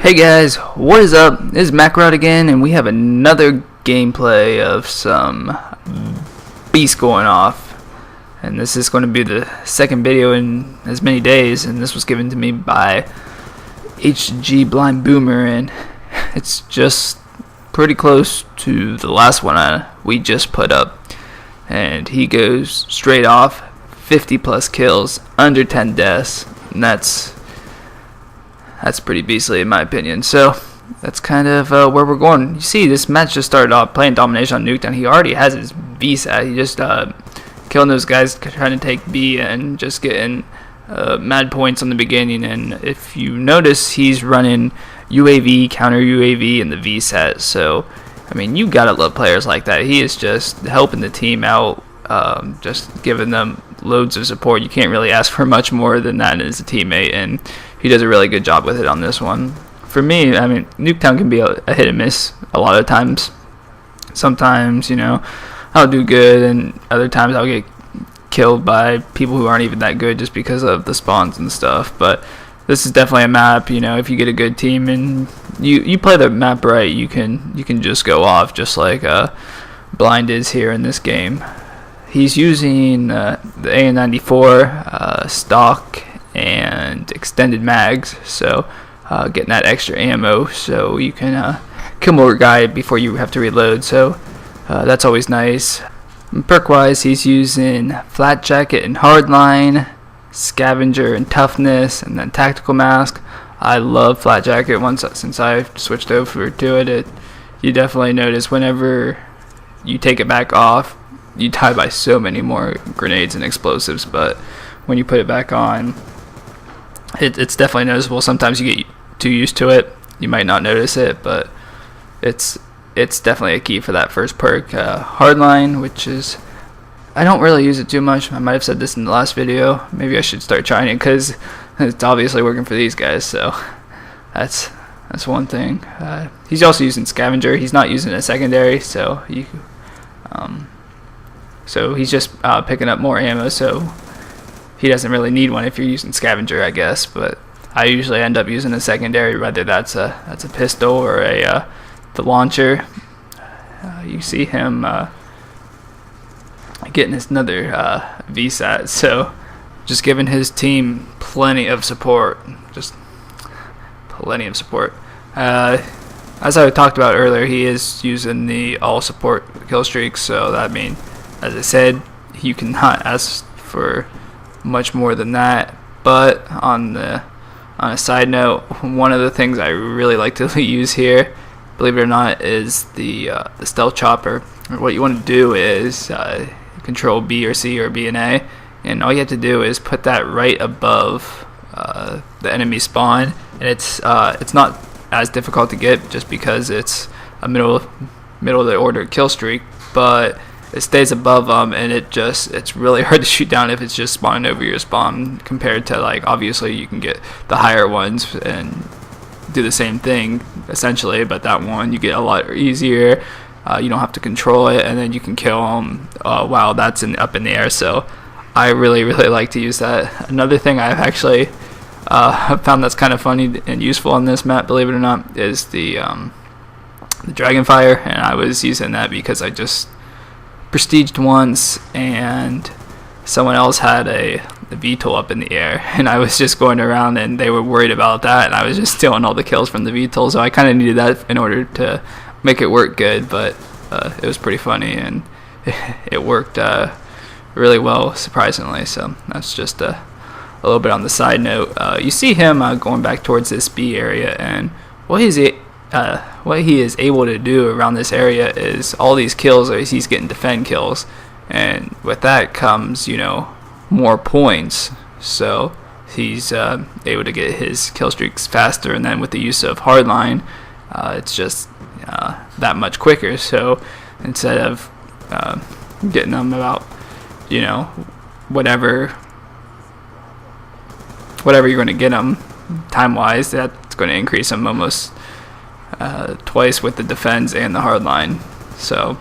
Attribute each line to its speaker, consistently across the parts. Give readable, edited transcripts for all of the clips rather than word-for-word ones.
Speaker 1: Hey guys, what is up? This is Macrod again, and we have another gameplay of some beast going off. And this is going to be the second video in as many days, and this was given to me by HG Blindboomer, and it's just pretty close to the last one we just put up. And he goes straight off, 50 plus kills, under 10 deaths, and that's pretty beastly in my opinion. So that's kind of where we're going. You see, this match just started off playing Domination on Nuketown. He already has his VSAT. He just killing those guys trying to take B and just getting mad points on the beginning. And if you notice, he's running UAV, counter UAV, and the VSAT. So I mean, you gotta love players like that. He is just helping the team out, just giving them loads of support. You can't really ask for much more than that as a teammate, and he does a really good job with it on this one. For me, I mean, Nuketown can be a hit and miss a lot of times. Sometimes, you know, I'll do good, and other times I'll get killed by people who aren't even that good just because of the spawns and stuff. But this is definitely a map, you know, if you get a good team and you play the map right, you can just go off just like Blind is here in this game. He's using the AN-94 stock and extended mags, so getting that extra ammo so you can kill more guy before you have to reload, so that's always nice. Perk wise, he's using flat jacket and hardline, scavenger and toughness, and then tactical mask. I love flat jacket since I switched over to it. You definitely notice whenever you take it back off, you die by so many more grenades and explosives, but when you put it back on, it's definitely noticeable. Sometimes you get too used to it, you might not notice it, but it's definitely a key for that first perk. Hardline, which is, I don't really use it too much. I might have said this in the last video. Maybe I should start trying it because it's obviously working for these guys, so that's one thing. He's also using scavenger. He's not using a secondary, so so he's just picking up more ammo, so he doesn't really need one if you're using scavenger, I guess. But I usually end up using a secondary, whether that's a pistol or the launcher. You see him getting another VSAT, so just giving his team plenty of support, just plenty of support. As I talked about earlier, he is using the all support kill streak, so that means, as I said, you cannot ask for much more than that. But on a side note, one of the things I really like to use here, believe it or not, is the stealth chopper. What you want to do is control B or C or B and A, and all you have to do is put that right above the enemy spawn, and it's not as difficult to get just because it's a middle of the order kill streak, but it stays above them, and it's really hard to shoot down if it's just spawning over your spawn, compared to, like, obviously you can get the higher ones and do the same thing essentially, but that one you get a lot easier. You don't have to control it, and then you can kill them while that's up in the air. So I really like to use that. Another thing I've actually found that's kind of funny and useful on this map, believe it or not, is the Dragonfire, and I was using that because I just prestiged once and someone else had a VTOL up in the air, and I was just going around and they were worried about that, and I was just stealing all the kills from the VTOL, so I kind of needed that in order to make it work good. But it was pretty funny, and it worked really well, surprisingly. So that's just a little bit on the side note. You see him going back towards this B area, and what he is able to do around this area is all these kills, he's getting defend kills, and with that comes, you know, more points, so he's able to get his kill streaks faster, and then with the use of hardline, it's just that much quicker. So instead of getting them about, you know, whatever you're going to get them time wise, that's going to increase them almost twice with the defense and the hardline. So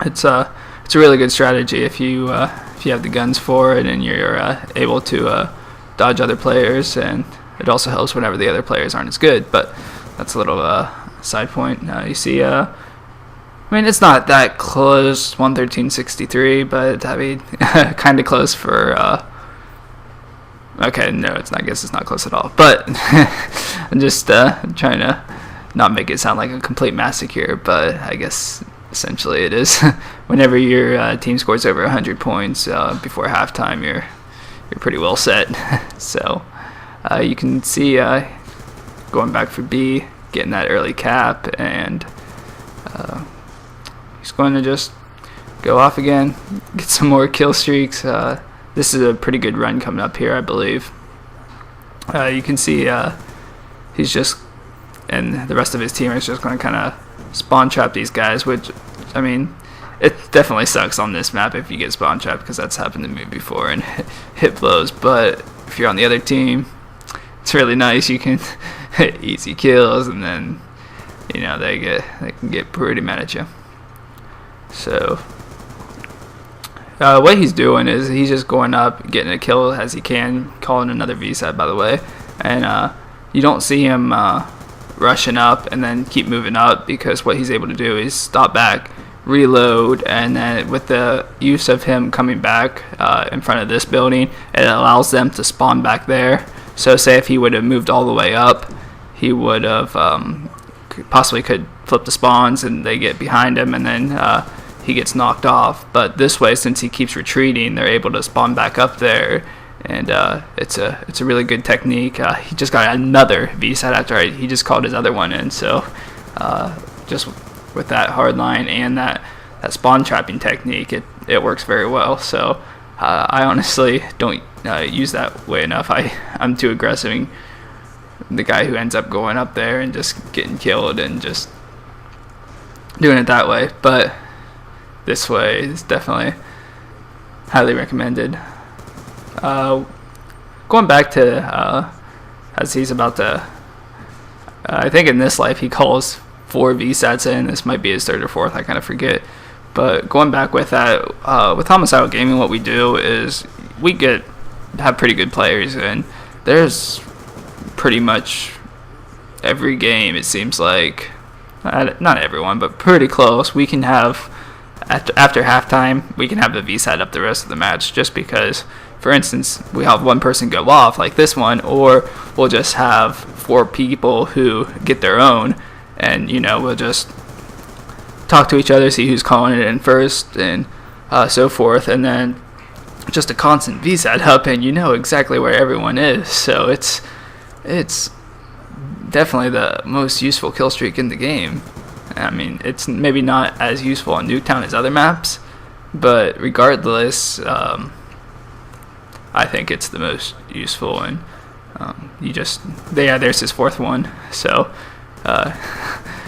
Speaker 1: it's a really good strategy if you have the guns for it, and you're able to dodge other players and it also helps whenever the other players aren't as good. But that's a little side point. You see, I mean, it's not that close, 113.63, but I mean, kind of close for. Okay, no, it's not. I guess it's not close at all. But I'm just trying to not make it sound like a complete massacre. But I guess essentially it is. Whenever your team scores over 100 points before halftime, you're pretty well set. So you can see going back for B, getting that early cap, and he's going to just go off again, get some more kill streaks. This is a pretty good run coming up here, I believe. You can see he's just, and the rest of his team is just going to kind of spawn trap these guys, which, I mean, it definitely sucks on this map if you get spawn trapped, because that's happened to me before and hit blows. But if you're on the other team, it's really nice. You can hit easy kills, and then, you know, they can get pretty mad at you. So what he's doing is he's just going up, getting a kill as he can, calling another VSAT, by the way, and you don't see him rushing up and then keep moving up, because what he's able to do is stop back, reload, and then with the use of him coming back in front of this building, it allows them to spawn back there. So say if he would have moved all the way up, he would have possibly could flip the spawns and they get behind him, and then he gets knocked off. But this way, since he keeps retreating, they're able to spawn back up there, and it's a really good technique. He just got another VSAT after he just called his other one in. So just with that hard line and that spawn trapping technique, it works very well. So I honestly don't use that way enough. I'm too aggressive. The guy who ends up going up there and just getting killed and just doing it that way. But this way is definitely highly recommended. Going back to as he's about to, I think in this life he calls 4 VSATs in. This might be his 3rd or 4th, I kind of forget. But going back with that, with Homicidal Gaming, what we do is we have pretty good players, and there's pretty much every game, it seems like, not everyone, but pretty close, we can have, after halftime, we can have the VSAT up the rest of the match, just because, for instance, we have one person go off like this one, or we'll just have 4 people who get their own, and, you know, we'll just talk to each other, see who's calling it in first, and so forth, and then just a constant VSAT up, and you know exactly where everyone is. So it's definitely the most useful kill streak in the game. I mean, it's maybe not as useful on Nuketown as other maps, but regardless, I think it's the most useful. And there's his 4th one, so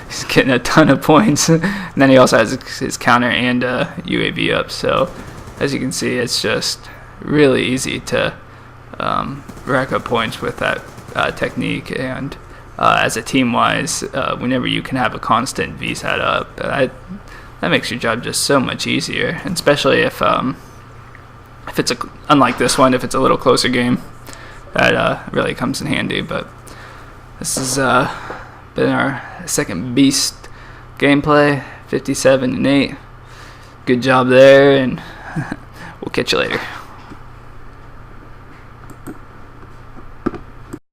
Speaker 1: he's getting a ton of points. And then he also has his counter and UAV up, so as you can see, it's just really easy to rack up points with that technique. And as a team-wise, whenever you can have a constant VSAT up, that makes your job just so much easier. And especially if it's unlike this one, if it's a little closer game, that really comes in handy. But this has been our second beast gameplay, 57-8. Good job there, and we'll catch you later.